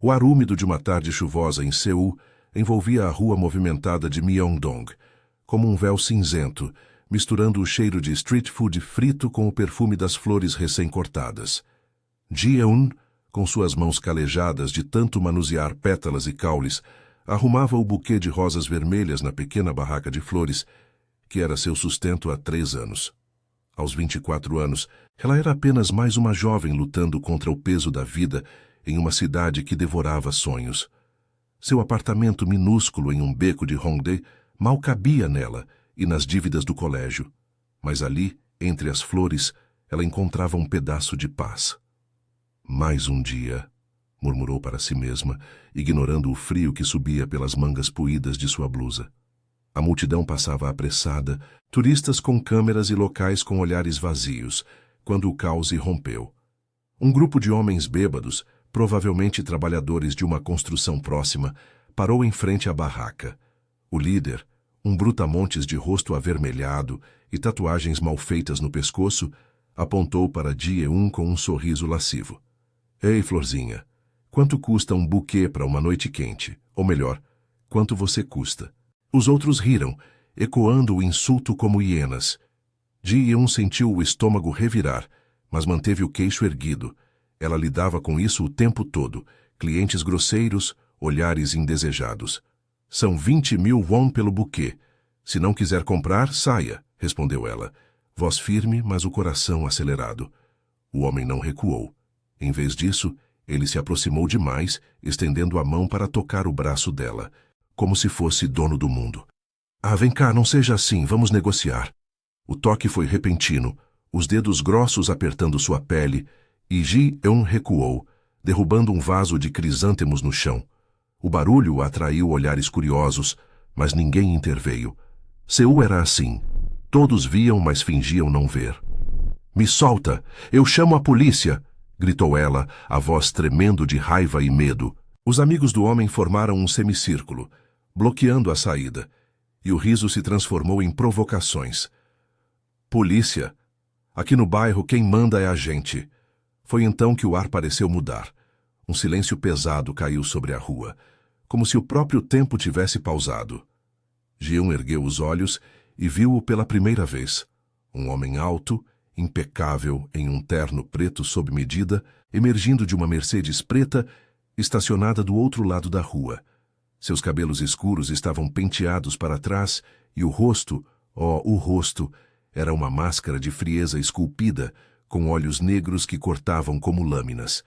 O ar úmido de uma tarde chuvosa em Seul envolvia a rua movimentada de Myeongdong, como um véu cinzento, misturando o cheiro de street food frito com o perfume das flores recém-cortadas. Ji-eun, com suas mãos calejadas de tanto manusear pétalas e caules, arrumava o buquê de rosas vermelhas na pequena barraca de flores, que era seu sustento há 3 anos. Aos 24 anos, ela era apenas mais uma jovem lutando contra o peso da vida em uma cidade que devorava sonhos. Seu apartamento minúsculo em um beco de Hongdae mal cabia nela e nas dívidas do colégio. Mas ali, entre as flores, ela encontrava um pedaço de paz. Mais um dia, murmurou para si mesma, ignorando o frio que subia pelas mangas puídas de sua blusa. A multidão passava apressada, turistas com câmeras e locais com olhares vazios, quando o caos irrompeu. Um grupo de homens bêbados, provavelmente trabalhadores de uma construção próxima, parou em frente à barraca. O líder, um brutamontes de rosto avermelhado e tatuagens mal feitas no pescoço, apontou para Ji-eun com um sorriso lascivo. Ei, florzinha, quanto custa um buquê para uma noite quente? Ou melhor, quanto você custa? Os outros riram, ecoando o insulto como hienas. Ji-eun sentiu o estômago revirar, mas manteve o queixo erguido. Ela lidava com isso o tempo todo, clientes grosseiros, olhares indesejados. São 20.000 won pelo buquê. Se não quiser comprar, saia, respondeu ela, voz firme, mas o coração acelerado. O homem não recuou. Em vez disso, ele se aproximou demais, estendendo a mão para tocar o braço dela, como se fosse dono do mundo. Ah, vem cá, não seja assim, vamos negociar. O toque foi repentino, os dedos grossos apertando sua pele, e Ji-eun recuou, derrubando um vaso de crisântemos no chão. O barulho atraiu olhares curiosos, mas ninguém interveio. Seul era assim. Todos viam, mas fingiam não ver. Me solta! Eu chamo a polícia! Gritou ela, a voz tremendo de raiva e medo. Os amigos do homem formaram um semicírculo, bloqueando a saída, e o riso se transformou em provocações. Polícia! Aqui no bairro quem manda é a gente. Foi então que o ar pareceu mudar. Um silêncio pesado caiu sobre a rua, como se o próprio tempo tivesse pausado. Ji-eun ergueu os olhos e viu-o pela primeira vez. Um homem alto, impecável em um terno preto sob medida, emergindo de uma Mercedes preta, estacionada do outro lado da rua. Seus cabelos escuros estavam penteados para trás e o rosto, o rosto, era uma máscara de frieza esculpida, com olhos negros que cortavam como lâminas.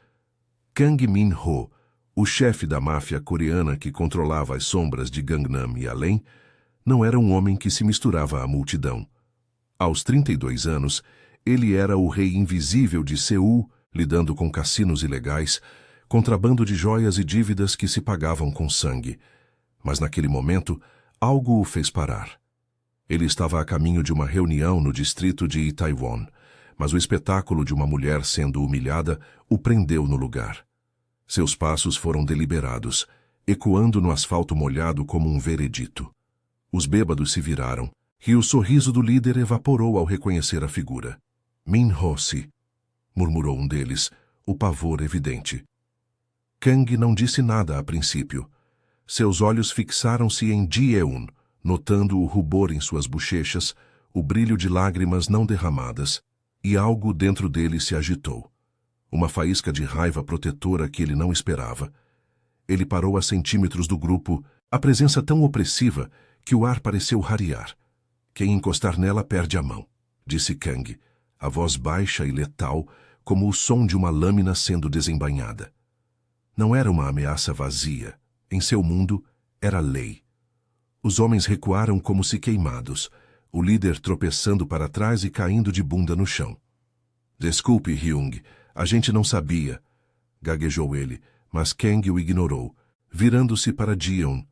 Kang Min-ho, o chefe da máfia coreana que controlava as sombras de Gangnam e além, não era um homem que se misturava à multidão. Aos 32 anos, ele era o rei invisível de Seul, lidando com cassinos ilegais, contrabando de joias e dívidas que se pagavam com sangue. Mas naquele momento, algo o fez parar. Ele estava a caminho de uma reunião no distrito de Itaewon, mas o espetáculo de uma mulher sendo humilhada o prendeu no lugar. Seus passos foram deliberados, ecoando no asfalto molhado como um veredito. Os bêbados se viraram, e o sorriso do líder evaporou ao reconhecer a figura. Min-ho-se, murmurou um deles, o pavor evidente. Kang não disse nada a princípio. Seus olhos fixaram-se em Ji-eun, notando o rubor em suas bochechas, o brilho de lágrimas não derramadas, e algo dentro dele se agitou. Uma faísca de raiva protetora que ele não esperava. Ele parou a centímetros do grupo, a presença tão opressiva que o ar pareceu rarear. Quem encostar nela perde a mão, disse Kang, a voz baixa e letal, como o som de uma lâmina sendo desembainhada. Não era uma ameaça vazia. Em seu mundo, era lei. Os homens recuaram como se queimados, o líder tropeçando para trás e caindo de bunda no chão. Desculpe, Hyung, a gente não sabia, gaguejou ele, mas Kang o ignorou, virando-se para Ji-eun.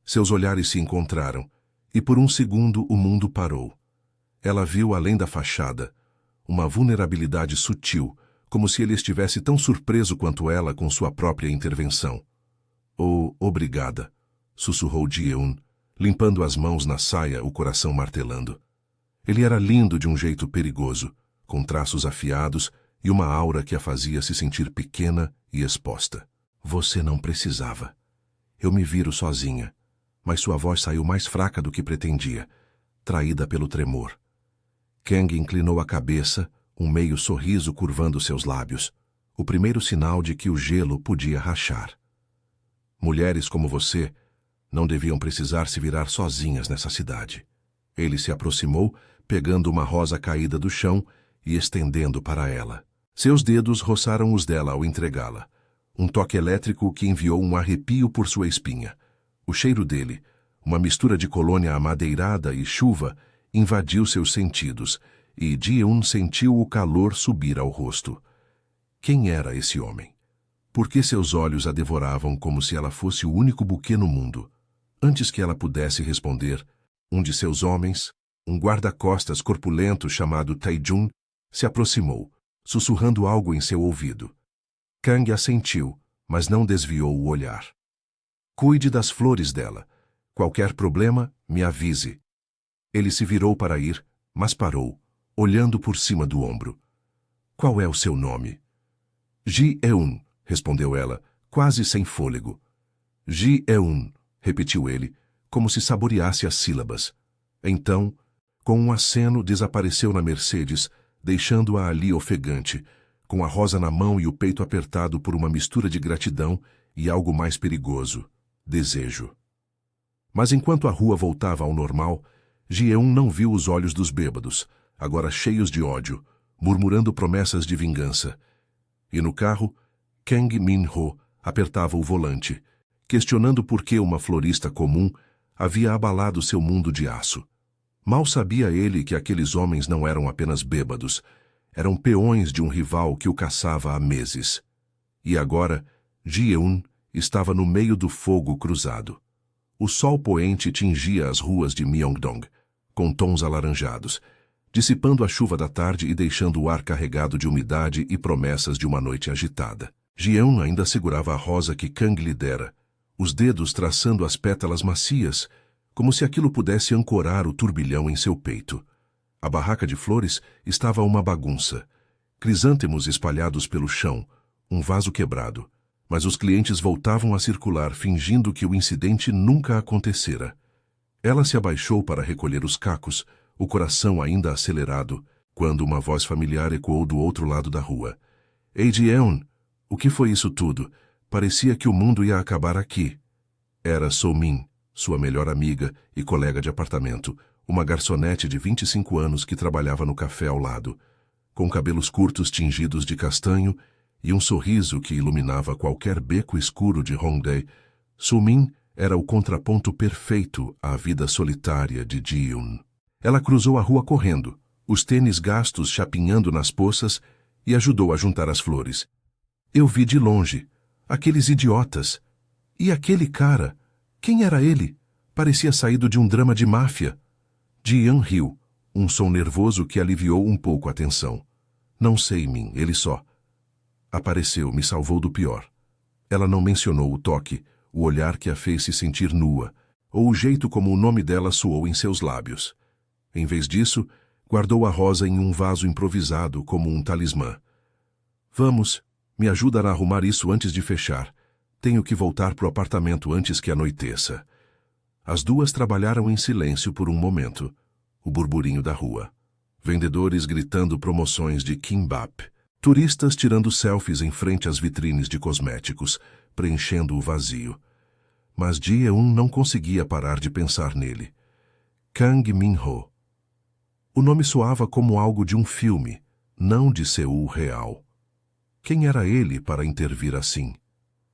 Seus olhares se encontraram, e por um segundo o mundo parou. Ela viu além da fachada, uma vulnerabilidade sutil, como se ele estivesse tão surpreso quanto ela com sua própria intervenção. Oh, obrigada, sussurrou Ji-eun, limpando as mãos na saia, o coração martelando. Ele era lindo de um jeito perigoso, com traços afiados e uma aura que a fazia se sentir pequena e exposta. Você não precisava. Eu me viro sozinha. Mas sua voz saiu mais fraca do que pretendia, traída pelo tremor. Kang inclinou a cabeça, um meio sorriso curvando seus lábios, o primeiro sinal de que o gelo podia rachar. Mulheres como você não deviam precisar se virar sozinhas nessa cidade. Ele se aproximou, pegando uma rosa caída do chão e estendendo para ela. Seus dedos roçaram os dela ao entregá-la. Um toque elétrico que enviou um arrepio por sua espinha. O cheiro dele, uma mistura de colônia amadeirada e chuva, invadiu seus sentidos, e Ji-eun sentiu o calor subir ao rosto. Quem era esse homem? Por que seus olhos a devoravam como se ela fosse o único buquê no mundo? Antes que ela pudesse responder, um de seus homens, um guarda-costas corpulento chamado Tae-jun, se aproximou, sussurrando algo em seu ouvido. Kang assentiu, mas não desviou o olhar. Cuide das flores dela. Qualquer problema, me avise. Ele se virou para ir, mas parou, olhando por cima do ombro. Qual é o seu nome? Ji-eun, respondeu ela, quase sem fôlego. Ji-eun, repetiu ele, como se saboreasse as sílabas. Então, com um aceno, desapareceu na Mercedes, deixando-a ali ofegante, com a rosa na mão e o peito apertado por uma mistura de gratidão e algo mais perigoso, desejo. Mas enquanto a rua voltava ao normal, Ji-eun não viu os olhos dos bêbados, agora cheios de ódio, murmurando promessas de vingança. E no carro, Kang Min-ho apertava o volante, questionando por que uma florista comum havia abalado seu mundo de aço. Mal sabia ele que aqueles homens não eram apenas bêbados, eram peões de um rival que o caçava há meses. E agora, Ji-eun estava no meio do fogo cruzado. O sol poente tingia as ruas de Myeongdong, com tons alaranjados, dissipando a chuva da tarde e deixando o ar carregado de umidade e promessas de uma noite agitada. Ji-eun ainda segurava a rosa que Kang lhe dera, os dedos traçando as pétalas macias, como se aquilo pudesse ancorar o turbilhão em seu peito. A barraca de flores estava uma bagunça. Crisântemos espalhados pelo chão, um vaso quebrado. Mas os clientes voltavam a circular, fingindo que o incidente nunca acontecera. Ela se abaixou para recolher os cacos, o coração ainda acelerado, quando uma voz familiar ecoou do outro lado da rua. Ei, Ji-eun, o que foi isso tudo? Parecia que o mundo ia acabar aqui. Era So-min, sua melhor amiga e colega de apartamento, uma garçonete de 25 anos que trabalhava no café ao lado, com cabelos curtos tingidos de castanho e um sorriso que iluminava qualquer beco escuro de Hongdae. So-min era o contraponto perfeito à vida solitária de Ji-eun. Ela cruzou a rua correndo, os tênis gastos chapinhando nas poças, e ajudou a juntar as flores. Eu vi de longe, aqueles idiotas. E aquele cara, quem era ele? Parecia saído de um drama de máfia. Ji-eun riu, um som nervoso que aliviou um pouco a tensão. Não sei, Min, ele só. Apareceu, me salvou do pior. Ela não mencionou o toque, o olhar que a fez se sentir nua, ou o jeito como o nome dela soou em seus lábios. Em vez disso, guardou a rosa em um vaso improvisado como um talismã. Vamos, me ajuda a arrumar isso antes de fechar. Tenho que voltar pro apartamento antes que anoiteça. As duas trabalharam em silêncio por um momento. O burburinho da rua. Vendedores gritando promoções de kimbap. Turistas tirando selfies em frente às vitrines de cosméticos, preenchendo o vazio. Mas Ji-eun não conseguia parar de pensar nele. Kang Min-ho. O nome soava como algo de um filme, não de Seul real. Quem era ele para intervir assim?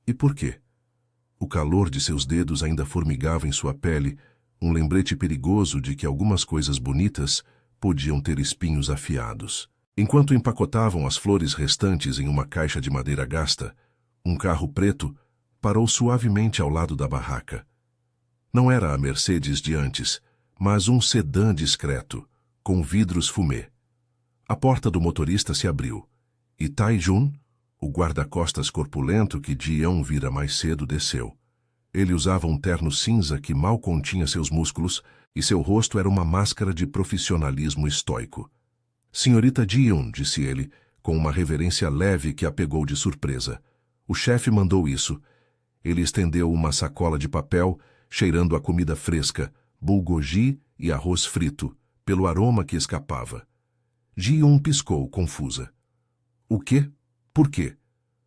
E por quê? O calor de seus dedos ainda formigava em sua pele, um lembrete perigoso de que algumas coisas bonitas podiam ter espinhos afiados. Enquanto empacotavam as flores restantes em uma caixa de madeira gasta, um carro preto parou suavemente ao lado da barraca. Não era a Mercedes de antes, mas um sedã discreto, com vidros fumê. A porta do motorista se abriu, e Tae-jun, o guarda-costas corpulento que Ji-eun vira mais cedo, desceu. Ele usava um terno cinza que mal continha seus músculos, e seu rosto era uma máscara de profissionalismo estoico. Senhorita Ji-eun, disse ele, com uma reverência leve que a pegou de surpresa. O chefe mandou isso. Ele estendeu uma sacola de papel, cheirando a comida fresca, bulgogi e arroz frito, pelo aroma que escapava. Ji-eun piscou, confusa. O quê? Por quê?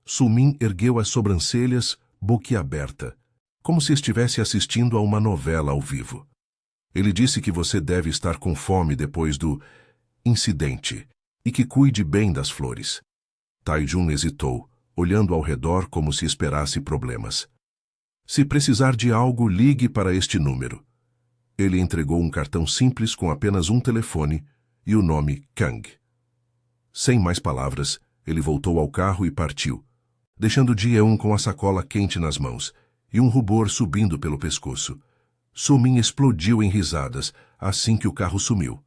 Su-min ergueu as sobrancelhas, boquiaberta, como se estivesse assistindo a uma novela ao vivo. Ele disse que você deve estar com fome depois do incidente e que cuide bem das flores. Tae-jun hesitou, olhando ao redor como se esperasse problemas. Se precisar de algo, ligue para este número. Ele entregou um cartão simples com apenas um telefone e o nome Kang. Sem mais palavras, ele voltou ao carro e partiu, deixando Ji-eun com a sacola quente nas mãos e um rubor subindo pelo pescoço. Su-min explodiu em risadas assim que o carro sumiu.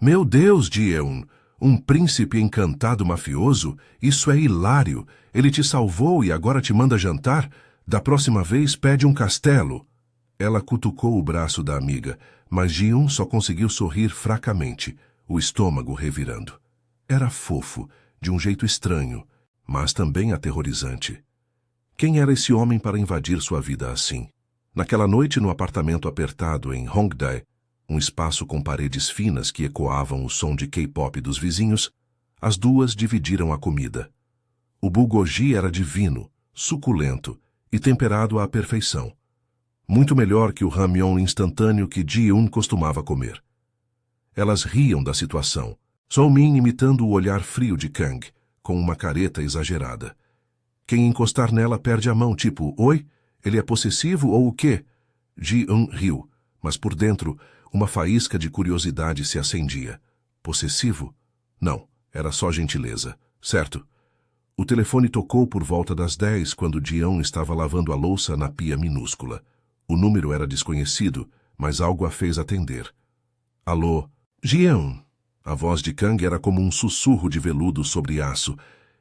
Meu Deus, Ji-eun! Um príncipe encantado mafioso? Isso é hilário! Ele te salvou e agora te manda jantar? Da próxima vez pede um castelo. Ela cutucou o braço da amiga, mas Ji-eun só conseguiu sorrir fracamente, o estômago revirando. Era fofo, de um jeito estranho, mas também aterrorizante. Quem era esse homem para invadir sua vida assim? Naquela noite no apartamento apertado em Hongdae, um espaço com paredes finas que ecoavam o som de K-pop dos vizinhos, as duas dividiram a comida. O bulgogi era divino, suculento e temperado à perfeição. Muito melhor que o ramyeon instantâneo que Ji-eun costumava comer. Elas riam da situação, Su-min imitando o olhar frio de Kang, com uma careta exagerada. Quem encostar nela perde a mão, tipo, oi? Ele é possessivo ou o quê? Ji-eun riu, mas por dentro, uma faísca de curiosidade se acendia. Possessivo? Não, era só gentileza. Certo. O telefone tocou por volta das 10, quando Ji-eun estava lavando a louça na pia minúscula. O número era desconhecido, mas algo a fez atender. Alô? Ji-eun. A voz de Kang era como um sussurro de veludo sobre aço,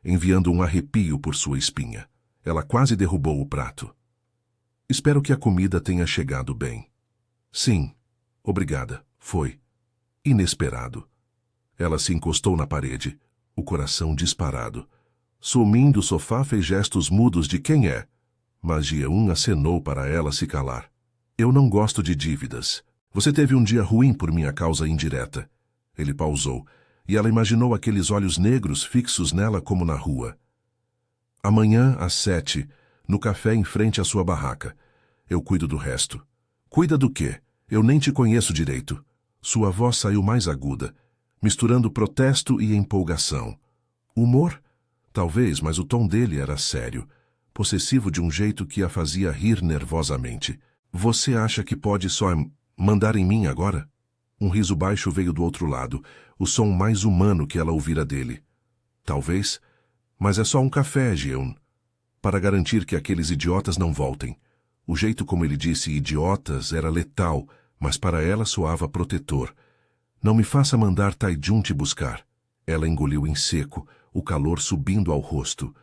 enviando um arrepio por sua espinha. Ela quase derrubou o prato. Espero que a comida tenha chegado bem. Sim, obrigada, foi. Inesperado. Ela se encostou na parede, o coração disparado. Su-min do sofá fez gestos mudos de quem é, mas Ji-eun acenou para ela se calar. Eu não gosto de dívidas. Você teve um dia ruim por minha causa indireta. Ele pausou, e ela imaginou aqueles olhos negros fixos nela como na rua. Amanhã, às 7, no café em frente à sua barraca. Eu cuido do resto. Cuida do quê? Eu nem te conheço direito. Sua voz saiu mais aguda, misturando protesto e empolgação. Humor? Talvez, mas o tom dele era sério, possessivo de um jeito que a fazia rir nervosamente. Você acha que pode só mandar em mim agora? Um riso baixo veio do outro lado, o som mais humano que ela ouvira dele. Talvez, mas é só um café, Ji-eun. Para garantir que aqueles idiotas não voltem. O jeito como ele disse idiotas era letal, mas para ela soava protetor. Não me faça mandar Tae-jun te buscar. Ela engoliu em seco, o calor subindo ao rosto.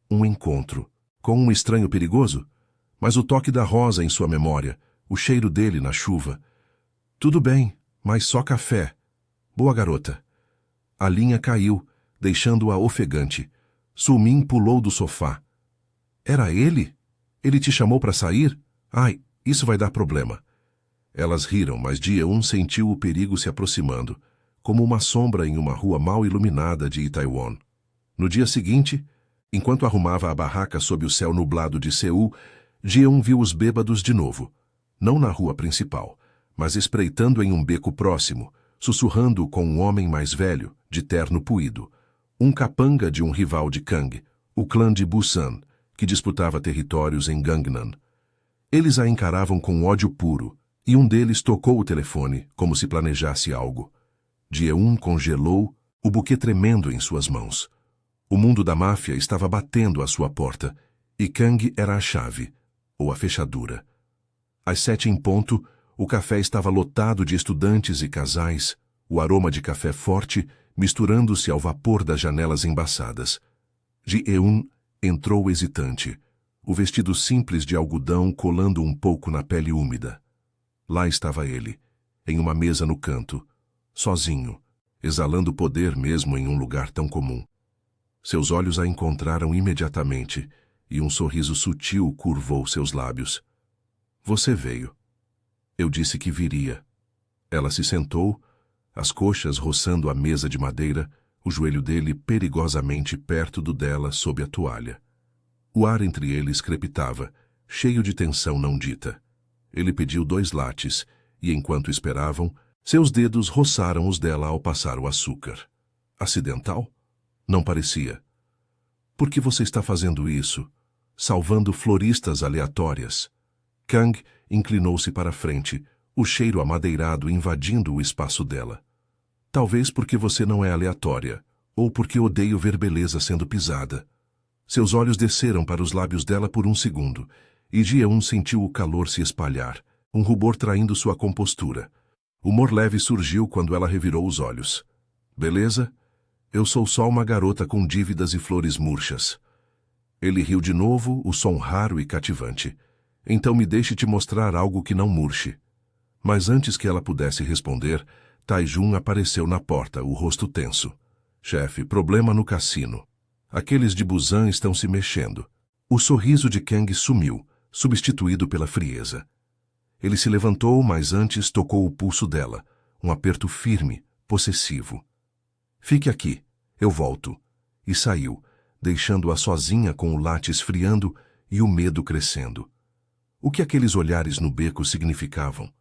Um encontro. Com um estranho perigoso? Mas o toque da rosa em sua memória, o cheiro dele na chuva. Tudo bem, mas só café. Boa garota. A linha caiu, deixando-a ofegante. Su-min pulou do sofá. Era ele? Ele te chamou para sair? Ai, isso vai dar problema. Elas riram, mas Ji-eun sentiu o perigo se aproximando, como uma sombra em uma rua mal iluminada de Itaewon. No dia seguinte, enquanto arrumava a barraca sob o céu nublado de Seul, Ji-eun viu os bêbados de novo, não na rua principal, mas espreitando em um beco próximo, sussurrando com um homem mais velho, de terno puído, um capanga de um rival de Kang, o clã de Busan, que disputava territórios em Gangnam. Eles a encaravam com ódio puro, e um deles tocou o telefone, como se planejasse algo. Ji-eun congelou, o buquê tremendo em suas mãos. O mundo da máfia estava batendo à sua porta, e Kang era a chave, ou a fechadura. Às 7 em ponto, o café estava lotado de estudantes e casais, o aroma de café forte misturando-se ao vapor das janelas embaçadas. Ji-eun entrou hesitante, o vestido simples de algodão colando um pouco na pele úmida. Lá estava ele, em uma mesa no canto, sozinho, exalando poder mesmo em um lugar tão comum. Seus olhos a encontraram imediatamente, e um sorriso sutil curvou seus lábios. Você veio. Eu disse que viria. Ela se sentou, as coxas roçando a mesa de madeira, o joelho dele perigosamente perto do dela sob a toalha. O ar entre eles crepitava, cheio de tensão não dita. Ele pediu 2 lattes, e enquanto esperavam, seus dedos roçaram os dela ao passar o açúcar. Acidental? Não parecia. Por que você está fazendo isso? Salvando floristas aleatórias? Kang inclinou-se para a frente, o cheiro amadeirado invadindo o espaço dela. Talvez porque você não é aleatória, ou porque odeio ver beleza sendo pisada. Seus olhos desceram para os lábios dela por um segundo, e Ji-eun sentiu o calor se espalhar, um rubor traindo sua compostura. Humor leve surgiu quando ela revirou os olhos. Beleza? Eu sou só uma garota com dívidas e flores murchas. Ele riu de novo, o som raro e cativante. Então me deixe te mostrar algo que não murche. Mas antes que ela pudesse responder, Tae-jun apareceu na porta, o rosto tenso. Chefe, problema no cassino. Aqueles de Busan estão se mexendo. O sorriso de Kang sumiu, substituído pela frieza. Ele se levantou, mas antes tocou o pulso dela, um aperto firme, possessivo. Fique aqui, eu volto. E saiu, deixando-a sozinha com o latte esfriando e o medo crescendo. O que aqueles olhares no beco significavam?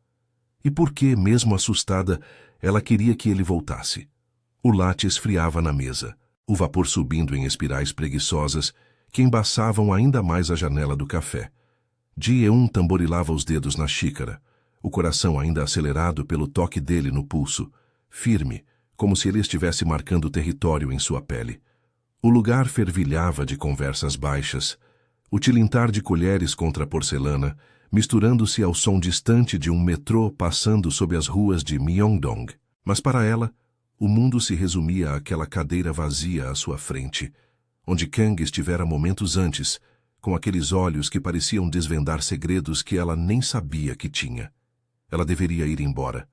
E por que, mesmo assustada, ela queria que ele voltasse? O latte esfriava na mesa, o vapor subindo em espirais preguiçosas que embaçavam ainda mais a janela do café. Ji-eun tamborilava os dedos na xícara, o coração ainda acelerado pelo toque dele no pulso, firme, como se ele estivesse marcando território em sua pele. O lugar fervilhava de conversas baixas, o tilintar de colheres contra a porcelana, misturando-se ao som distante de um metrô passando sob as ruas de Myeongdong. Mas para ela, o mundo se resumia àquela cadeira vazia à sua frente, onde Kang estivera momentos antes, com aqueles olhos que pareciam desvendar segredos que ela nem sabia que tinha. Ela deveria ir embora.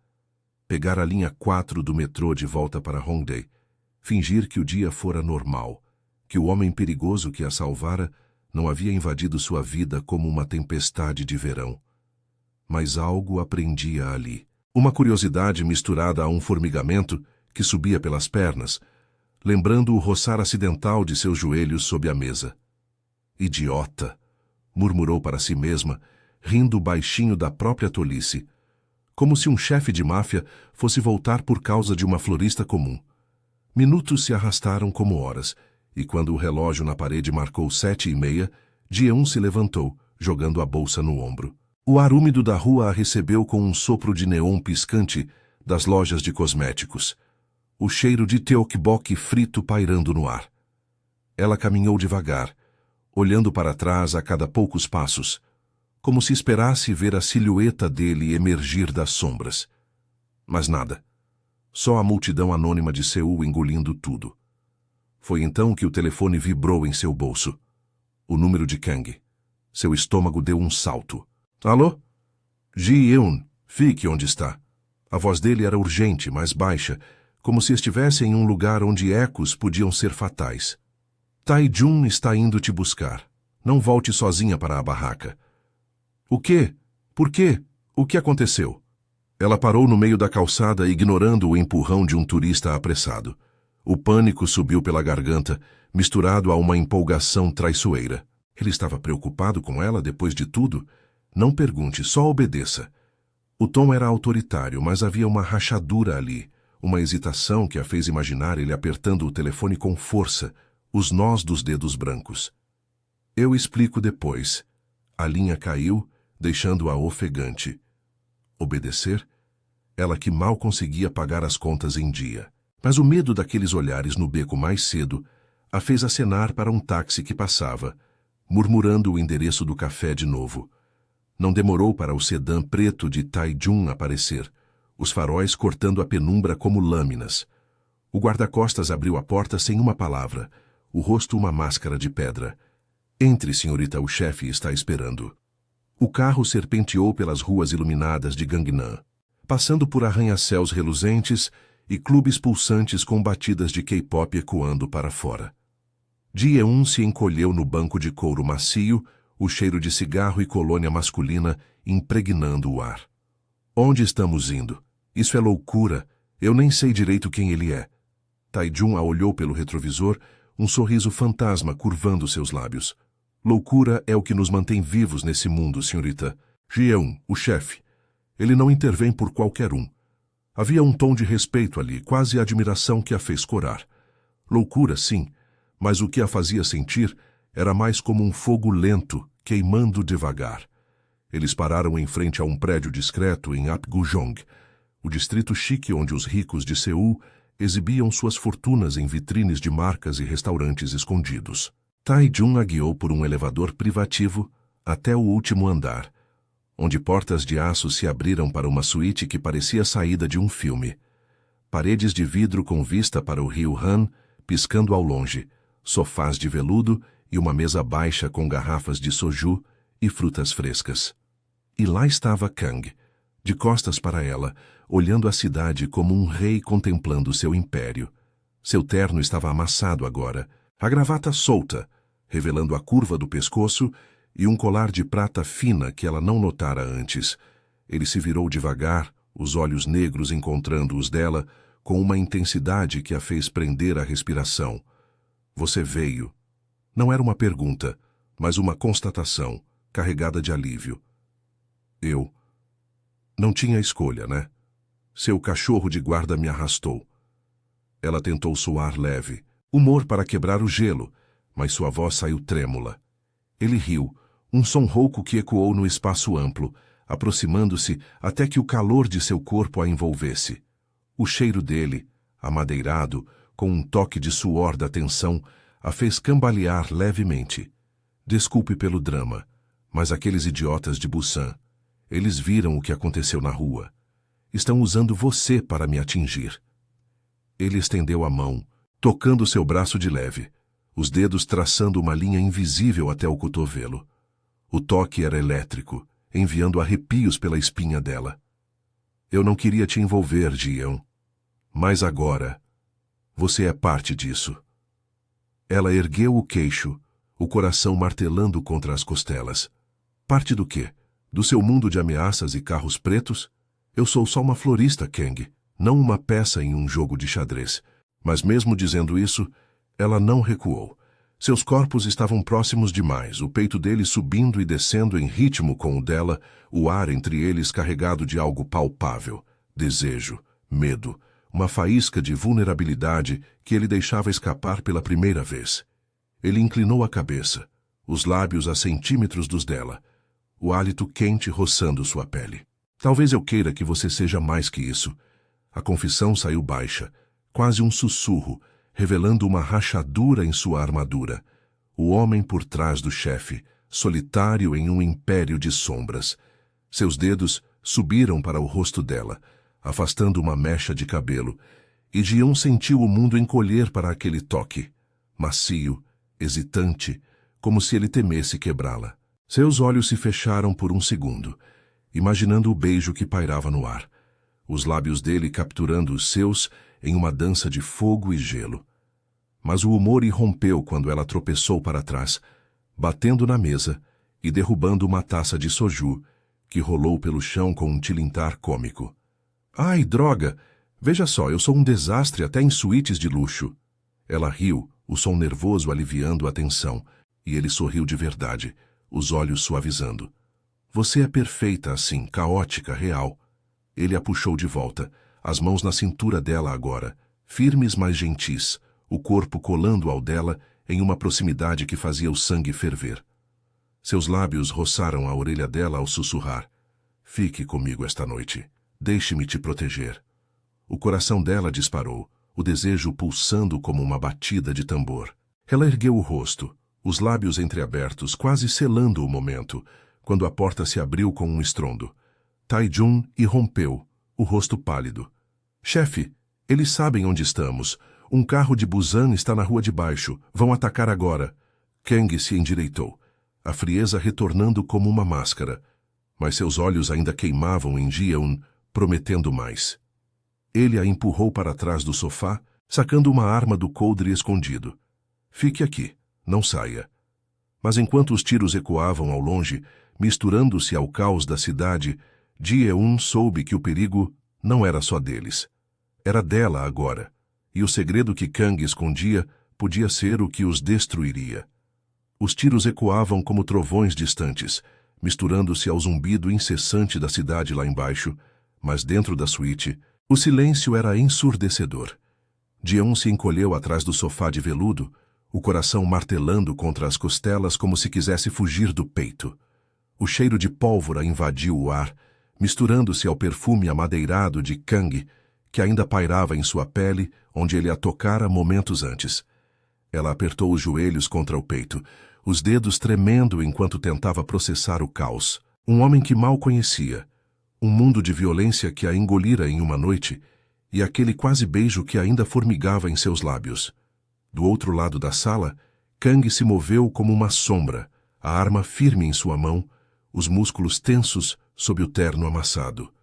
Pegar a linha 4 do metrô de volta para Hongdae, fingir que o dia fora normal, que o homem perigoso que a salvara não havia invadido sua vida como uma tempestade de verão. Mas algo aprendia ali. Uma curiosidade misturada a um formigamento que subia pelas pernas, lembrando o roçar acidental de seus joelhos sob a mesa. Idiota! Murmurou para si mesma, rindo baixinho da própria tolice, como se um chefe de máfia fosse voltar por causa de uma florista comum. Minutos se arrastaram como horas, e quando o relógio na parede marcou 7:30, Ji-eun se levantou, jogando a bolsa no ombro. O ar úmido da rua a recebeu com um sopro de neon piscante das lojas de cosméticos, o cheiro de tteokbokki frito pairando no ar. Ela caminhou devagar, olhando para trás a cada poucos passos, como se esperasse ver a silhueta dele emergir das sombras. Mas nada. Só a multidão anônima de Seul engolindo tudo. Foi então que o telefone vibrou em seu bolso. O número de Kang. Seu estômago deu um salto. Alô? Ji-eun, fique onde está. A voz dele era urgente, mas baixa, como se estivesse em um lugar onde ecos podiam ser fatais. Tae-jun está indo te buscar. Não volte sozinha para a barraca. O quê? Por quê? O que aconteceu? Ela parou no meio da calçada, ignorando o empurrão de um turista apressado. O pânico subiu pela garganta, misturado a uma empolgação traiçoeira. Ele estava preocupado com ela depois de tudo? Não pergunte, só obedeça. O tom era autoritário, mas havia uma rachadura ali, uma hesitação que a fez imaginar ele apertando o telefone com força, os nós dos dedos brancos. Eu explico depois. A linha caiu, deixando-a ofegante. Obedecer? Ela que mal conseguia pagar as contas em dia. Mas o medo daqueles olhares no beco mais cedo a fez acenar para um táxi que passava, murmurando o endereço do café de novo. Não demorou para o sedã preto de Tae-jun aparecer, os faróis cortando a penumbra como lâminas. O guarda-costas abriu a porta sem uma palavra, o rosto uma máscara de pedra. Entre, senhorita, o chefe está esperando. O carro serpenteou pelas ruas iluminadas de Gangnam, passando por arranha-céus reluzentes e clubes pulsantes com batidas de K-pop ecoando para fora. Ji-eun se encolheu no banco de couro macio, o cheiro de cigarro e colônia masculina impregnando o ar. Onde estamos indo? Isso é loucura. Eu nem sei direito quem ele é. Tae-jun a olhou pelo retrovisor, um sorriso fantasma curvando seus lábios. Loucura é o que nos mantém vivos nesse mundo, senhorita. Ji-eun, o chefe. Ele não intervém por qualquer um. Havia um tom de respeito ali, quase admiração que a fez corar. Loucura, sim, mas o que a fazia sentir era mais como um fogo lento, queimando devagar. Eles pararam em frente a um prédio discreto em Apgujeong, o distrito chique onde os ricos de Seul exibiam suas fortunas em vitrines de marcas e restaurantes escondidos. Tae-jun a guiou por um elevador privativo até o último andar, onde portas de aço se abriram para uma suíte que parecia saída de um filme. Paredes de vidro com vista para o rio Han, piscando ao longe, sofás de veludo e uma mesa baixa com garrafas de soju e frutas frescas. E lá estava Kang, de costas para ela, olhando a cidade como um rei contemplando seu império. Seu terno estava amassado agora, a gravata solta, revelando a curva do pescoço e um colar de prata fina que ela não notara antes. Ele se virou devagar, os olhos negros encontrando os dela, com uma intensidade que a fez prender a respiração. Você veio. Não era uma pergunta, mas uma constatação, carregada de alívio. Eu. Não tinha escolha, né? Seu cachorro de guarda me arrastou. Ela tentou soar leve, humor para quebrar o gelo, mas sua voz saiu trêmula. Ele riu, um som rouco que ecoou no espaço amplo, aproximando-se até que o calor de seu corpo a envolvesse. O cheiro dele, amadeirado, com um toque de suor da tensão, a fez cambalear levemente. Desculpe pelo drama, mas aqueles idiotas de Busan, eles viram o que aconteceu na rua. Estão usando você para me atingir. Ele estendeu a mão, tocando seu braço de leve, os dedos traçando uma linha invisível até o cotovelo. O toque era elétrico, enviando arrepios pela espinha dela. Eu não queria te envolver, Ji-eun. Mas agora, você é parte disso. Ela ergueu o queixo, o coração martelando contra as costelas. Parte do quê? Do seu mundo de ameaças e carros pretos? Eu sou só uma florista, Kang, não uma peça em um jogo de xadrez. Mas mesmo dizendo isso, ela não recuou. Seus corpos estavam próximos demais, o peito dele subindo e descendo em ritmo com o dela, o ar entre eles carregado de algo palpável. Desejo, medo, uma faísca de vulnerabilidade que ele deixava escapar pela primeira vez. Ele inclinou a cabeça, os lábios a centímetros dos dela, o hálito quente roçando sua pele. Talvez eu queira que você seja mais que isso. A confissão saiu baixa, quase um sussurro, revelando uma rachadura em sua armadura. O homem por trás do chefe, solitário em um império de sombras. Seus dedos subiram para o rosto dela, afastando uma mecha de cabelo, e Ji-eun sentiu o mundo encolher para aquele toque, macio, hesitante, como se ele temesse quebrá-la. Seus olhos se fecharam por um segundo, imaginando o beijo que pairava no ar, os lábios dele capturando os seus em uma dança de fogo e gelo. Mas o humor irrompeu quando ela tropeçou para trás, batendo na mesa e derrubando uma taça de soju, que rolou pelo chão com um tilintar cômico. Ai, droga! Veja só, eu sou um desastre até em suítes de luxo. Ela riu, o som nervoso aliviando a tensão, e ele sorriu de verdade, os olhos suavizando. Você é perfeita assim, caótica, real. Ele a puxou de volta, as mãos na cintura dela agora, firmes mas gentis, o corpo colando ao dela em uma proximidade que fazia o sangue ferver. Seus lábios roçaram a orelha dela ao sussurrar. Fique comigo esta noite. Deixe-me te proteger. O coração dela disparou, o desejo pulsando como uma batida de tambor. Ela ergueu o rosto, os lábios entreabertos, quase selando o momento, quando a porta se abriu com um estrondo. Tae-jun irrompeu, o rosto pálido. Chefe, eles sabem onde estamos. Um carro de Busan está na rua de baixo. Vão atacar agora. Kang se endireitou, a frieza retornando como uma máscara, mas seus olhos ainda queimavam em Ji-eun, prometendo mais. Ele a empurrou para trás do sofá, sacando uma arma do coldre escondido. Fique aqui. Não saia. Mas enquanto os tiros ecoavam ao longe, misturando-se ao caos da cidade, Ji-eun soube que o perigo não era só deles. Era dela agora, e o segredo que Kang escondia podia ser o que os destruiria. Os tiros ecoavam como trovões distantes, misturando-se ao zumbido incessante da cidade lá embaixo, mas dentro da suíte, o silêncio era ensurdecedor. Ji-eun se encolheu atrás do sofá de veludo, o coração martelando contra as costelas como se quisesse fugir do peito. O cheiro de pólvora invadiu o ar, misturando-se ao perfume amadeirado de Kang, que ainda pairava em sua pele, onde ele a tocara momentos antes. Ela apertou os joelhos contra o peito, os dedos tremendo enquanto tentava processar o caos. Um homem que mal conhecia, um mundo de violência que a engolira em uma noite, e aquele quase beijo que ainda formigava em seus lábios. Do outro lado da sala, Kang se moveu como uma sombra, a arma firme em sua mão, os músculos tensos sob o terno amassado.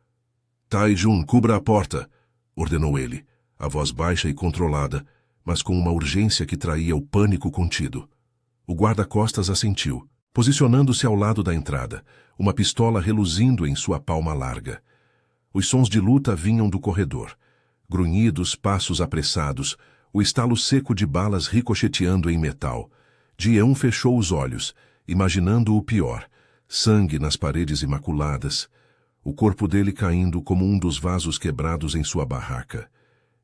"Tai-jun, cubra a porta", ordenou ele, a voz baixa e controlada, mas com uma urgência que traía o pânico contido. O guarda-costas assentiu, posicionando-se ao lado da entrada, uma pistola reluzindo em sua palma larga. Os sons de luta vinham do corredor. Grunhidos, passos apressados, o estalo seco de balas ricocheteando em metal. Ji-eun fechou os olhos, imaginando o pior: sangue nas paredes imaculadas, o corpo dele caindo como um dos vasos quebrados em sua barraca.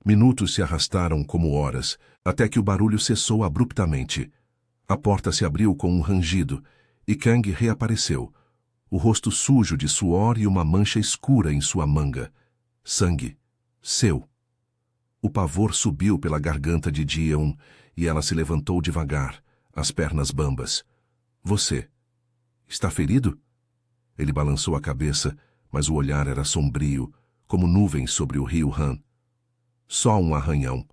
Minutos se arrastaram como horas, até que o barulho cessou abruptamente. A porta se abriu com um rangido, e Kang reapareceu, o rosto sujo de suor e uma mancha escura em sua manga. Sangue. Seu. O pavor subiu pela garganta de Ji-eun, e ela se levantou devagar, as pernas bambas. "Você está ferido?" Ele balançou a cabeça, mas o olhar era sombrio, como nuvens sobre o rio Han. "Só um arranhão.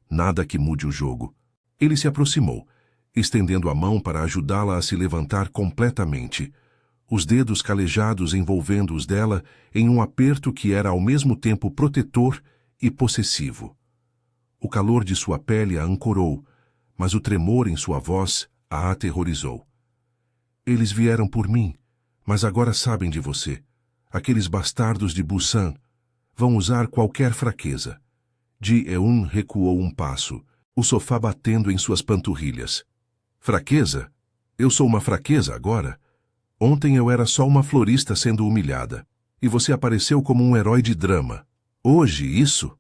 Nada que mude o jogo." Ele se aproximou, estendendo a mão para ajudá-la a se levantar completamente, os dedos calejados envolvendo os dela em um aperto que era ao mesmo tempo protetor e possessivo. O calor de sua pele a ancorou, mas o tremor em sua voz a aterrorizou. "Eles vieram por mim, mas agora sabem de você. Aqueles bastardos de Busan vão usar qualquer fraqueza." Ji-eun recuou um passo, o sofá batendo em suas panturrilhas. "Fraqueza? Eu sou uma fraqueza agora? Ontem eu era só uma florista sendo humilhada, e você apareceu como um herói de drama. Hoje, isso?"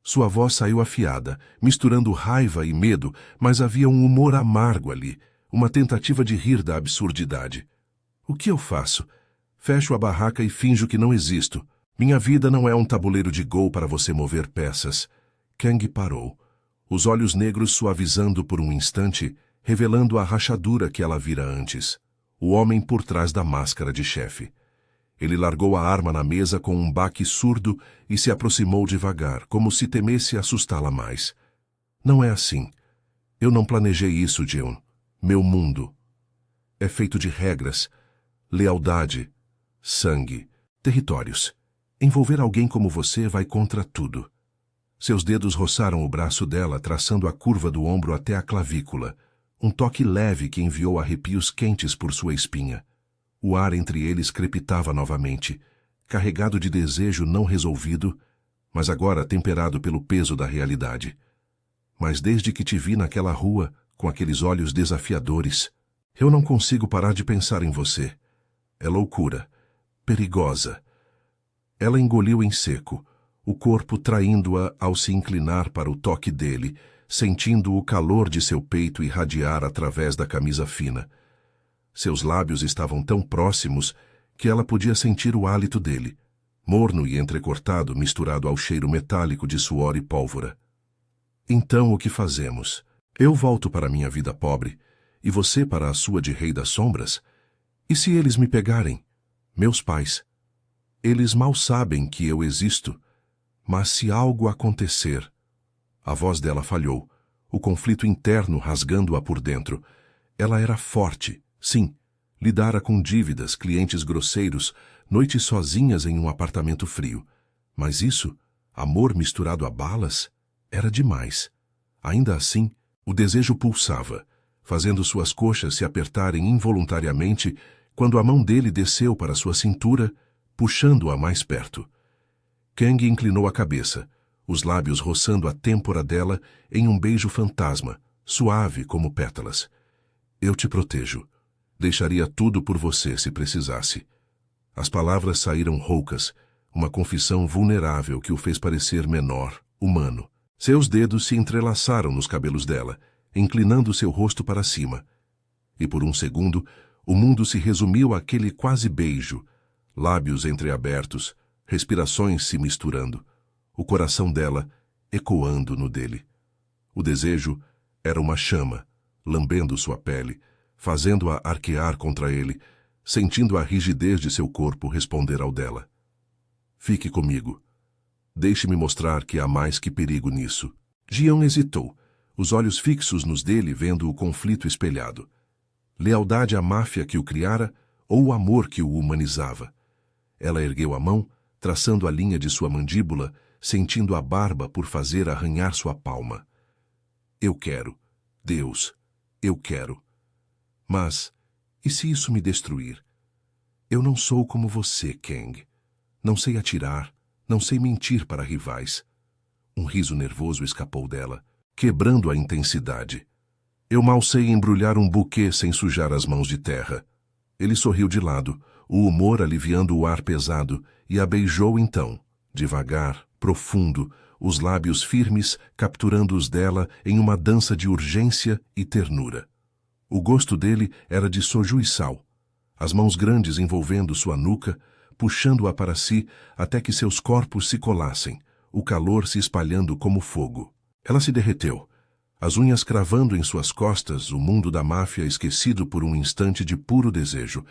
Sua voz saiu afiada, misturando raiva e medo, mas havia um humor amargo ali, uma tentativa de rir da absurdidade. "O que eu faço? Fecho a barraca e finjo que não existo. Minha vida não é um tabuleiro de Go para você mover peças." Kang parou, os olhos negros suavizando por um instante, revelando a rachadura que ela vira antes. O homem por trás da máscara de chefe. Ele largou a arma na mesa com um baque surdo e se aproximou devagar, como se temesse assustá-la mais. "Não é assim. Eu não planejei isso, Jeon. Meu mundo é feito de regras, lealdade, sangue, territórios. Envolver alguém como você vai contra tudo." Seus dedos roçaram o braço dela, traçando a curva do ombro até a clavícula, um toque leve que enviou arrepios quentes por sua espinha. O ar entre eles crepitava novamente, carregado de desejo não resolvido, mas agora temperado pelo peso da realidade. "Mas desde que te vi naquela rua, com aqueles olhos desafiadores, eu não consigo parar de pensar em você. É loucura, perigosa." Ela engoliu em seco, o corpo traindo-a ao se inclinar para o toque dele, sentindo o calor de seu peito irradiar através da camisa fina. Seus lábios estavam tão próximos que ela podia sentir o hálito dele, morno e entrecortado, misturado ao cheiro metálico de suor e pólvora. "Então o que fazemos? Eu volto para minha vida pobre, e você para a sua de rei das sombras? E se eles me pegarem? Meus pais? Eles mal sabem que eu existo, mas se algo acontecer..." A voz dela falhou, o conflito interno rasgando-a por dentro. Ela era forte, sim, lidara com dívidas, clientes grosseiros, noites sozinhas em um apartamento frio. Mas isso, amor misturado a balas, era demais. Ainda assim, o desejo pulsava, fazendo suas coxas se apertarem involuntariamente quando a mão dele desceu para sua cintura, puxando-a mais perto. Kang inclinou a cabeça, os lábios roçando a têmpora dela em um beijo fantasma, suave como pétalas. Eu te protejo. Deixaria tudo por você se precisasse. As palavras saíram roucas, uma confissão vulnerável que o fez parecer menor, humano. Seus dedos se entrelaçaram nos cabelos dela, inclinando seu rosto para cima. E por um segundo, o mundo se resumiu àquele quase beijo, lábios entreabertos, respirações se misturando, o coração dela ecoando no dele. O desejo era uma chama, lambendo sua pele, fazendo-a arquear contra ele, sentindo a rigidez de seu corpo responder ao dela. Fique comigo. Deixe-me mostrar que há mais que perigo nisso. Jian hesitou, os olhos fixos nos dele vendo o conflito espelhado. Lealdade à máfia que o criara ou o amor que o humanizava? Ela ergueu a mão, traçando a linha de sua mandíbula, sentindo a barba por fazer arranhar sua palma. Eu quero. Deus, eu quero. Mas, e se isso me destruir? Eu não sou como você, Kang. Não sei atirar, não sei mentir para rivais. Um riso nervoso escapou dela, quebrando a intensidade. Eu mal sei embrulhar um buquê sem sujar as mãos de terra. Ele sorriu de lado, o humor aliviando o ar pesado, e a beijou então, devagar, profundo, os lábios firmes capturando os dela em uma dança de urgência e ternura. O gosto dele era de soju e sal, as mãos grandes envolvendo sua nuca, puxando-a para si até que seus corpos se colassem, o calor se espalhando como fogo. Ela se derreteu, as unhas cravando em suas costas o mundo da máfia esquecido por um instante de puro desejo.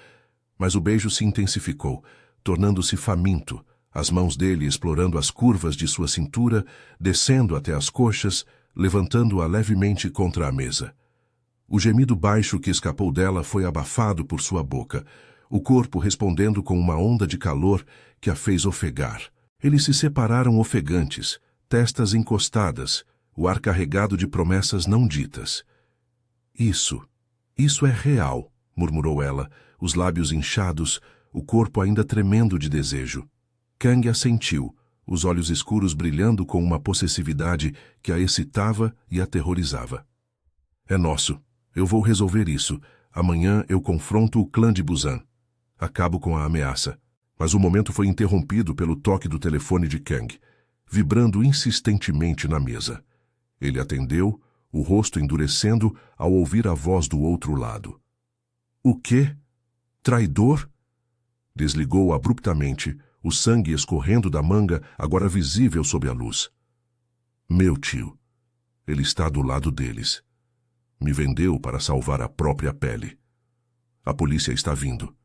Mas o beijo se intensificou, tornando-se faminto, as mãos dele explorando as curvas de sua cintura, descendo até as coxas, levantando-a levemente contra a mesa. O gemido baixo que escapou dela foi abafado por sua boca, o corpo respondendo com uma onda de calor que a fez ofegar. Eles se separaram ofegantes, testas encostadas, o ar carregado de promessas não ditas. Isso é real, murmurou ela, os lábios inchados, o corpo ainda tremendo de desejo. Kang assentiu, os olhos escuros brilhando com uma possessividade que a excitava e aterrorizava. É nosso. Eu vou resolver isso. Amanhã eu confronto o clã de Busan. Acabo com a ameaça. Mas o momento foi interrompido pelo toque do telefone de Kang, vibrando insistentemente na mesa. Ele atendeu, o rosto endurecendo ao ouvir a voz do outro lado. O quê? Traidor? Desligou abruptamente, o sangue escorrendo da manga, agora visível sob a luz. Meu tio. Ele está do lado deles. Me vendeu para salvar a própria pele. A polícia está vindo.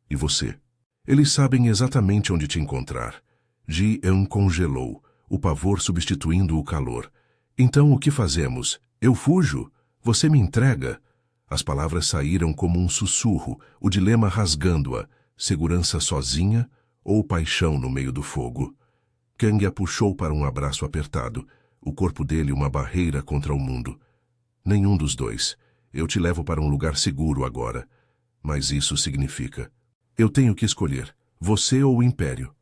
E você? Eles sabem exatamente onde te encontrar. Ji-eun congelou, o pavor substituindo o calor. Então o que fazemos? Eu fujo? Você me entrega? As palavras saíram como um sussurro, o dilema rasgando-a, segurança sozinha ou paixão no meio do fogo. Kang a puxou para um abraço apertado, o corpo dele uma barreira contra o mundo. Nenhum dos dois. Eu te levo para um lugar seguro agora. Mas isso significa... Eu tenho que escolher, você ou o Império.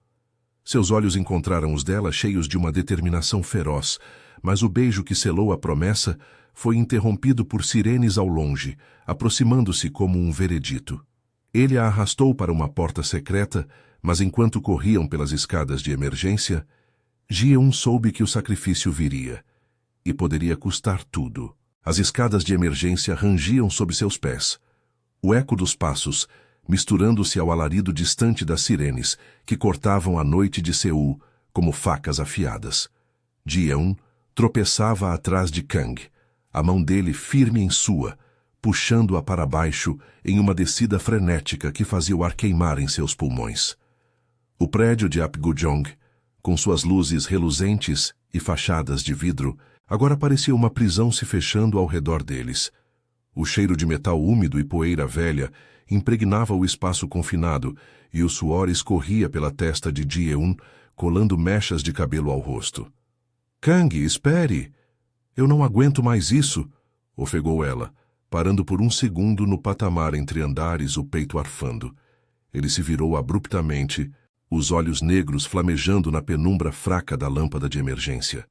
Seus olhos encontraram os dela cheios de uma determinação feroz, mas o beijo que selou a promessa foi interrompido por sirenes ao longe, aproximando-se como um veredito. Ele a arrastou para uma porta secreta, mas enquanto corriam pelas escadas de emergência, Ji-eun soube que o sacrifício viria. E poderia custar tudo. As escadas de emergência rangiam sob seus pés. O eco dos passos, misturando-se ao alarido distante das sirenes, que cortavam a noite de Seul como facas afiadas. Ji-eun tropeçava atrás de Kang, a mão dele firme em sua, puxando-a para baixo em uma descida frenética que fazia o ar queimar em seus pulmões. O prédio de Apgujeong, com suas luzes reluzentes e fachadas de vidro, agora parecia uma prisão se fechando ao redor deles. O cheiro de metal úmido e poeira velha impregnava o espaço confinado e o suor escorria pela testa de Ji-eun, colando mechas de cabelo ao rosto. Kang, espere! Eu não aguento mais isso, ofegou ela, parando por um segundo no patamar entre andares, o peito arfando. Ele se virou abruptamente, os olhos negros flamejando na penumbra fraca da lâmpada de emergência.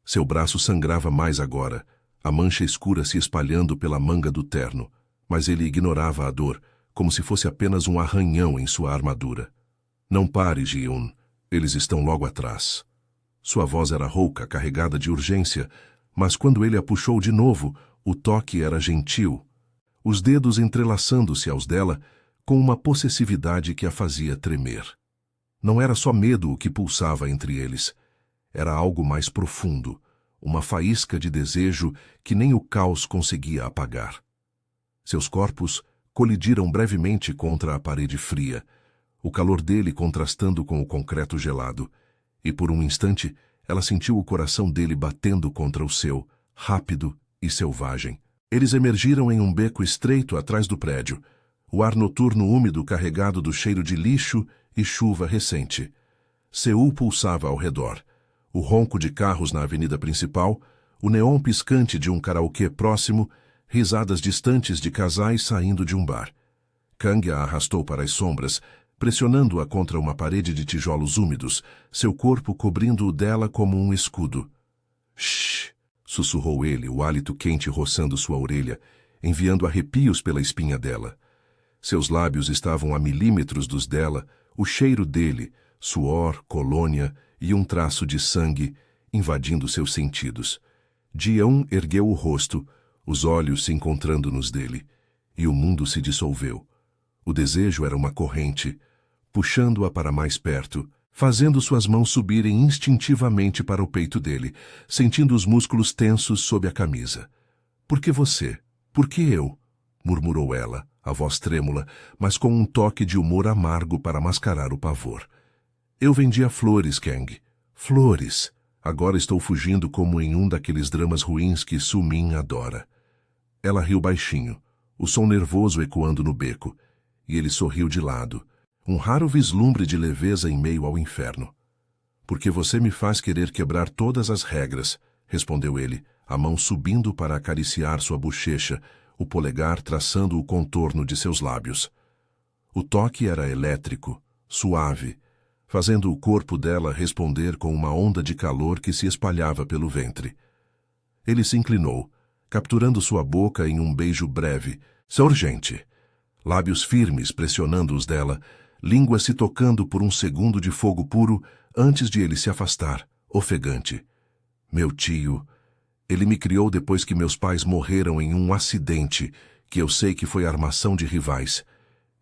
Seu braço sangrava mais agora, a mancha escura se espalhando pela manga do terno, mas ele ignorava a dor, como se fosse apenas um arranhão em sua armadura. Não pare, Ji-un. Eles estão logo atrás. Sua voz era rouca, carregada de urgência, mas quando ele a puxou de novo, o toque era gentil, os dedos entrelaçando-se aos dela com uma possessividade que a fazia tremer. Não era só medo o que pulsava entre eles. Era algo mais profundo, uma faísca de desejo que nem o caos conseguia apagar. Seus corpos colidiram brevemente contra a parede fria, o calor dele contrastando com o concreto gelado, e por um instante ela sentiu o coração dele batendo contra o seu, rápido e selvagem. Eles emergiram em um beco estreito atrás do prédio, o ar noturno úmido carregado do cheiro de lixo e chuva recente. Seul pulsava ao redor. O ronco de carros na avenida principal, o neon piscante de um karaokê próximo, risadas distantes de casais saindo de um bar. Kang a arrastou para as sombras, pressionando-a contra uma parede de tijolos úmidos, seu corpo cobrindo o dela como um escudo. Shhh! Sussurrou ele, o hálito quente roçando sua orelha, enviando arrepios pela espinha dela. Seus lábios estavam a milímetros dos dela, o cheiro dele, suor, colônia e um traço de sangue, invadindo seus sentidos. Ji-un ergueu o rosto, os olhos se encontrando nos dele, e o mundo se dissolveu. O desejo era uma corrente, puxando-a para mais perto, fazendo suas mãos subirem instintivamente para o peito dele, sentindo os músculos tensos sob a camisa. Por que você? Por que eu? Murmurou ela, a voz trêmula, mas com um toque de humor amargo para mascarar o pavor. Eu vendia flores, Kang. Flores. Agora estou fugindo como em um daqueles dramas ruins que Su Min adora. Ela riu baixinho, o som nervoso ecoando no beco, e ele sorriu de lado, um raro vislumbre de leveza em meio ao inferno. Porque você me faz querer quebrar todas as regras, respondeu ele, a mão subindo para acariciar sua bochecha, o polegar traçando o contorno de seus lábios. O toque era elétrico, suave, fazendo o corpo dela responder com uma onda de calor que se espalhava pelo ventre. Ele se inclinou, capturando sua boca em um beijo breve, urgente. Lábios firmes pressionando os dela, língua se tocando por um segundo de fogo puro antes de ele se afastar, ofegante. Meu tio... Ele me criou depois que meus pais morreram em um acidente, que eu sei que foi armação de rivais.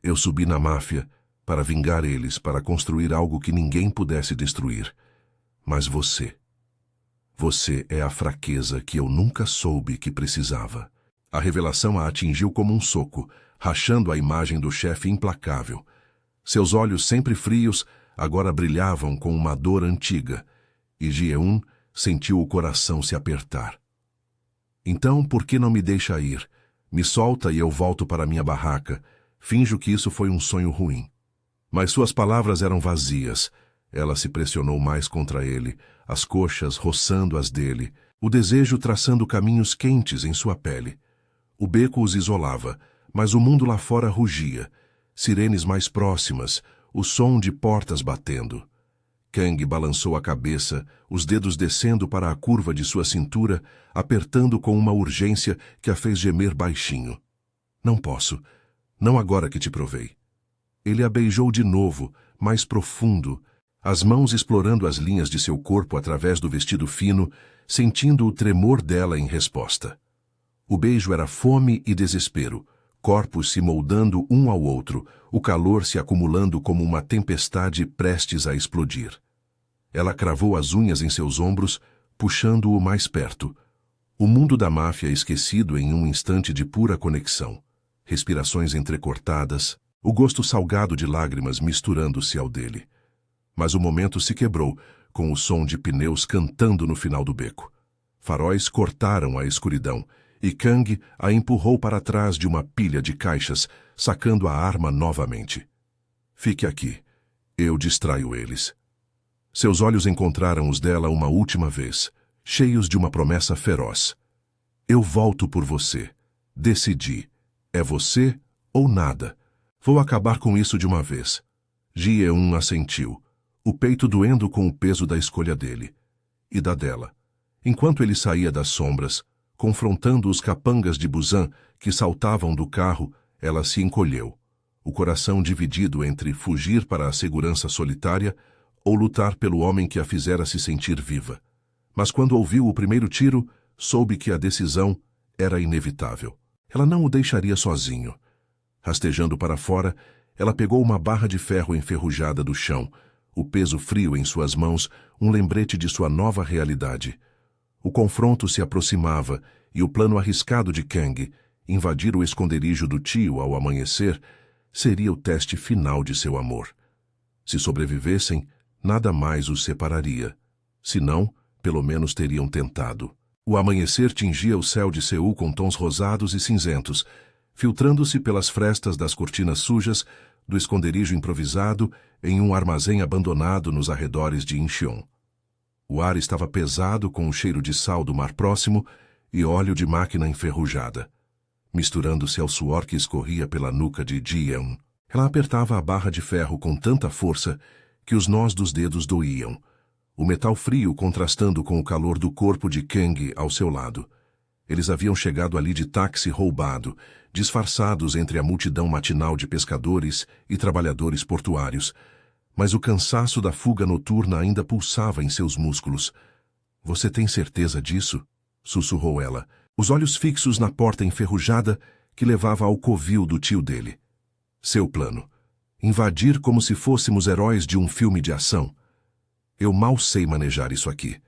Eu subi na máfia para vingar eles, para construir algo que ninguém pudesse destruir. Mas você é a fraqueza que eu nunca soube que precisava. A revelação a atingiu como um soco, rachando a imagem do chefe implacável. Seus olhos sempre frios agora brilhavam com uma dor antiga, e Ji-un sentiu o coração se apertar. Então, por que não me deixa ir? Me solta e eu volto para minha barraca. Finjo que isso foi um sonho ruim. Mas suas palavras eram vazias. Ela se pressionou mais contra ele, as coxas roçando as dele, o desejo traçando caminhos quentes em sua pele. O beco os isolava, mas o mundo lá fora rugia. Sirenes mais próximas, o som de portas batendo. Kang balançou a cabeça, os dedos descendo para a curva de sua cintura, apertando com uma urgência que a fez gemer baixinho. Não posso. Não agora que te provei. Ele a beijou de novo, mais profundo, as mãos explorando as linhas de seu corpo através do vestido fino, sentindo o tremor dela em resposta. O beijo era fome e desespero, corpos se moldando um ao outro, o calor se acumulando como uma tempestade prestes a explodir. Ela cravou as unhas em seus ombros, puxando-o mais perto. O mundo da máfia esquecido em um instante de pura conexão. Respirações entrecortadas, o gosto salgado de lágrimas misturando-se ao dele. Mas o momento se quebrou, com o som de pneus cantando no final do beco. Faróis cortaram a escuridão, e Kang a empurrou para trás de uma pilha de caixas, sacando a arma novamente. Fique aqui. Eu distraio eles. Seus olhos encontraram os dela uma última vez, cheios de uma promessa feroz. Eu volto por você. Decidi. É você ou nada. Vou acabar com isso de uma vez. Ji-eun assentiu, o peito doendo com o peso da escolha dele. E da dela. Enquanto ele saía das sombras, confrontando os capangas de Busan que saltavam do carro, ela se encolheu, o coração dividido entre fugir para a segurança solitária ou lutar pelo homem que a fizera se sentir viva. Mas quando ouviu o primeiro tiro, soube que a decisão era inevitável. Ela não o deixaria sozinho. Rastejando para fora, ela pegou uma barra de ferro enferrujada do chão, o peso frio em suas mãos, um lembrete de sua nova realidade. O confronto se aproximava e o plano arriscado de Kang, invadir o esconderijo do tio ao amanhecer, seria o teste final de seu amor. Se sobrevivessem, nada mais os separaria. Se não, pelo menos teriam tentado. O amanhecer tingia o céu de Seul com tons rosados e cinzentos, filtrando-se pelas frestas das cortinas sujas do esconderijo improvisado em um armazém abandonado nos arredores de Incheon. O ar estava pesado com o cheiro de sal do mar próximo e óleo de máquina enferrujada, misturando-se ao suor que escorria pela nuca de Ji-eun. Ela apertava a barra de ferro com tanta força que os nós dos dedos doíam, o metal frio contrastando com o calor do corpo de Kang ao seu lado. Eles haviam chegado ali de táxi roubado, disfarçados entre a multidão matinal de pescadores e trabalhadores portuários, mas o cansaço da fuga noturna ainda pulsava em seus músculos. — Você tem certeza disso? Sussurrou ela, os olhos fixos na porta enferrujada que levava ao covil do tio dele. Seu plano. Invadir como se fôssemos heróis de um filme de ação. Eu mal sei manejar isso aqui.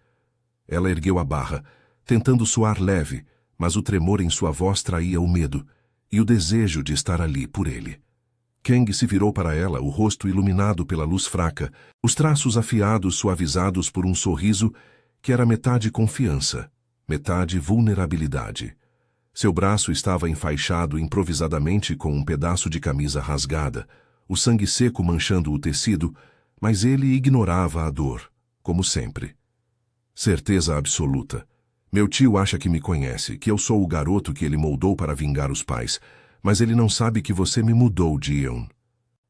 Ela ergueu a barra, tentando soar leve, mas o tremor em sua voz traía o medo e o desejo de estar ali por ele. Kang se virou para ela, o rosto iluminado pela luz fraca, os traços afiados suavizados por um sorriso que era metade confiança, metade vulnerabilidade. Seu braço estava enfaixado improvisadamente com um pedaço de camisa rasgada, o sangue seco manchando o tecido, mas ele ignorava a dor, como sempre. Certeza absoluta. Meu tio acha que me conhece, que eu sou o garoto que ele moldou para vingar os pais, mas ele não sabe que você me mudou, Ji-eun.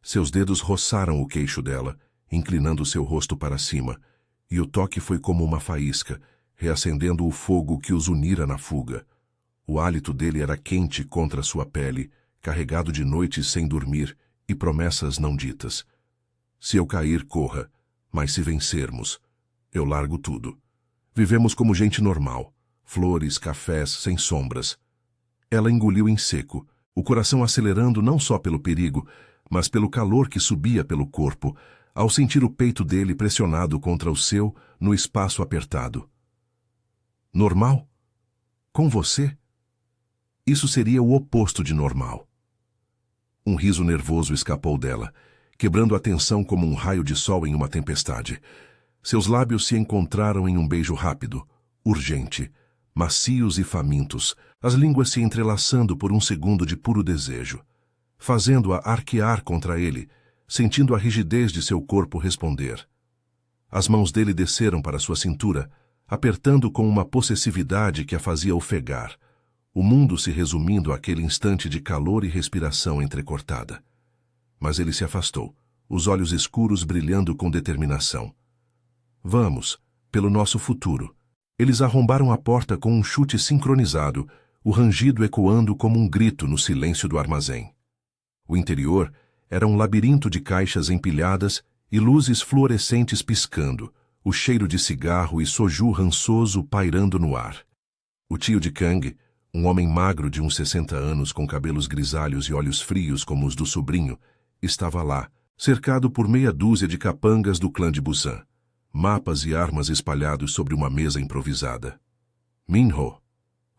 Seus dedos roçaram o queixo dela, inclinando seu rosto para cima, e o toque foi como uma faísca, reacendendo o fogo que os unira na fuga. O hálito dele era quente contra sua pele, carregado de noites sem dormir e promessas não ditas. Se eu cair, corra, mas se vencermos, eu largo tudo. Vivemos como gente normal, flores, cafés, sem sombras. Ela engoliu em seco, o coração acelerando não só pelo perigo, mas pelo calor que subia pelo corpo, ao sentir o peito dele pressionado contra o seu no espaço apertado. Normal? Com você? Isso seria o oposto de normal. Um riso nervoso escapou dela, quebrando a tensão como um raio de sol em uma tempestade. Seus lábios se encontraram em um beijo rápido, urgente, macios e famintos, as línguas se entrelaçando por um segundo de puro desejo, fazendo-a arquear contra ele, sentindo a rigidez de seu corpo responder. As mãos dele desceram para sua cintura, apertando com uma possessividade que a fazia ofegar, o mundo se resumindo àquele instante de calor e respiração entrecortada. Mas ele se afastou, os olhos escuros brilhando com determinação. Vamos, pelo nosso futuro. Eles arrombaram a porta com um chute sincronizado, o rangido ecoando como um grito no silêncio do armazém. O interior era um labirinto de caixas empilhadas e luzes fluorescentes piscando, o cheiro de cigarro e soju rançoso pairando no ar. O tio de Kang, um homem magro de uns 60 anos com cabelos grisalhos e olhos frios como os do sobrinho, estava lá, cercado por meia dúzia de capangas do clã de Busan, mapas e armas espalhados sobre uma mesa improvisada. Minho,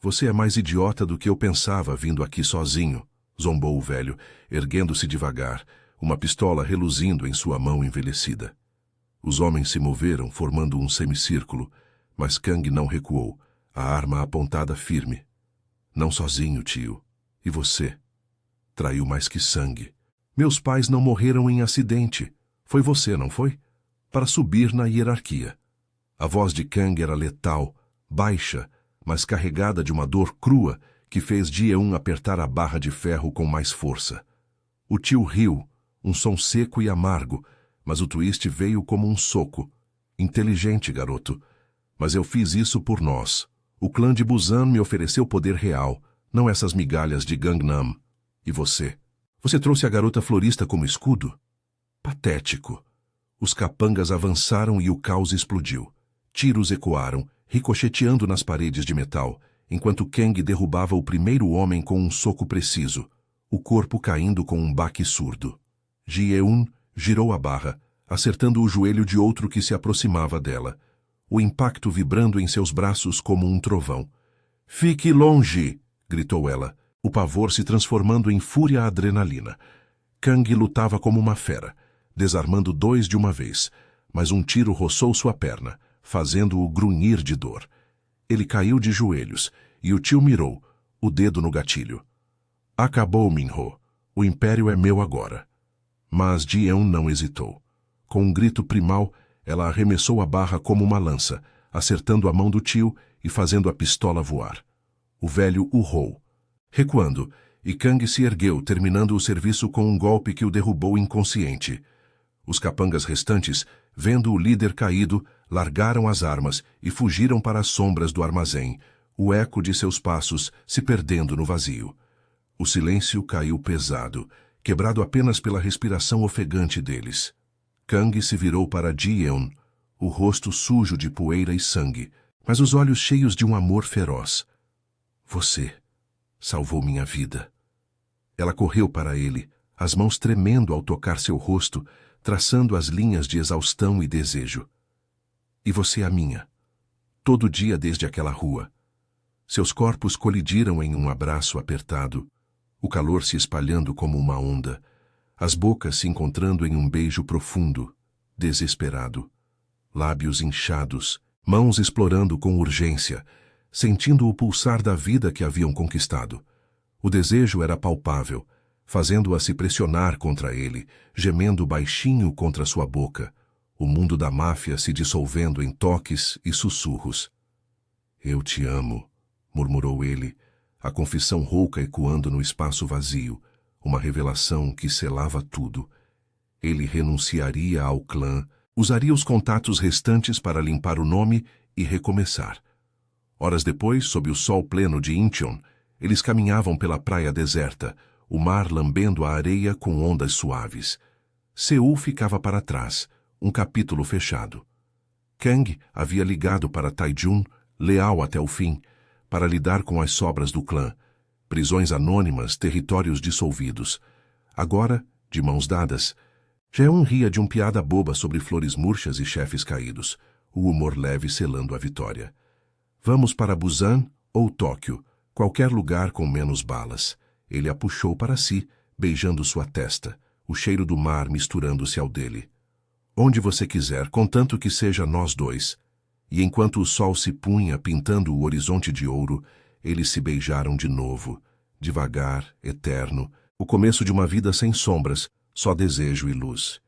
você é mais idiota do que eu pensava vindo aqui sozinho, zombou o velho, erguendo-se devagar, uma pistola reluzindo em sua mão envelhecida. Os homens se moveram, formando um semicírculo, mas Kang não recuou, a arma apontada firme. Não sozinho, tio. E você? Traiu mais que sangue. Meus pais não morreram em acidente. Foi você, não foi? Para subir na hierarquia. A voz de Kang era letal, baixa, mas carregada de uma dor crua que fez Ji-eun apertar a barra de ferro com mais força. O tio riu, um som seco e amargo, mas o twist veio como um soco. Inteligente, garoto. Mas eu fiz isso por nós. O clã de Busan me ofereceu poder real, não essas migalhas de Gangnam. E você? Você trouxe a garota florista como escudo? Patético. Os capangas avançaram e o caos explodiu. Tiros ecoaram, ricocheteando nas paredes de metal, enquanto Kang derrubava o primeiro homem com um soco preciso, o corpo caindo com um baque surdo. Ji-eun girou a barra, acertando o joelho de outro que se aproximava dela, o impacto vibrando em seus braços como um trovão. "Fique longe!" gritou ela, o pavor se transformando em fúria adrenalina. Kang lutava como uma fera, desarmando dois de uma vez, mas um tiro roçou sua perna, fazendo-o grunhir de dor. Ele caiu de joelhos, e o tio mirou, o dedo no gatilho. "Acabou, Minho. O império é meu agora." Mas Ji-eun não hesitou. Com um grito primal, ela arremessou a barra como uma lança, acertando a mão do tio e fazendo a pistola voar. O velho urrou, recuando, e Kang se ergueu, terminando o serviço com um golpe que o derrubou inconsciente. Os capangas restantes, vendo o líder caído, largaram as armas e fugiram para as sombras do armazém, o eco de seus passos se perdendo no vazio. O silêncio caiu pesado, quebrado apenas pela respiração ofegante deles. Kang se virou para Ji-eun, o rosto sujo de poeira e sangue, mas os olhos cheios de um amor feroz. "Você salvou minha vida." Ela correu para ele, as mãos tremendo ao tocar seu rosto, traçando as linhas de exaustão e desejo. "E você a minha. Todo dia desde aquela rua." Seus corpos colidiram em um abraço apertado, o calor se espalhando como uma onda, as bocas se encontrando em um beijo profundo, desesperado. Lábios inchados, mãos explorando com urgência, sentindo o pulsar da vida que haviam conquistado. O desejo era palpável, fazendo-a se pressionar contra ele, gemendo baixinho contra sua boca, o mundo da máfia se dissolvendo em toques e sussurros. "Eu te amo", murmurou ele, a confissão rouca ecoando no espaço vazio, uma revelação que selava tudo. Ele renunciaria ao clã, usaria os contatos restantes para limpar o nome e recomeçar. Horas depois, sob o sol pleno de Incheon, eles caminhavam pela praia deserta, o mar lambendo a areia com ondas suaves. Seul ficava para trás, um capítulo fechado. Kang havia ligado para Taijun, leal até o fim, para lidar com as sobras do clã, prisões anônimas, territórios dissolvidos. Agora, de mãos dadas, Jaeun ria de piada boba sobre flores murchas e chefes caídos, o humor leve selando a vitória. "Vamos para Busan ou Tóquio, qualquer lugar com menos balas." Ele a puxou para si, beijando sua testa, o cheiro do mar misturando-se ao dele. "Onde você quiser, contanto que seja nós dois." E enquanto o sol se punha pintando o horizonte de ouro, eles se beijaram de novo, devagar, eterno, o começo de uma vida sem sombras, só desejo e luz.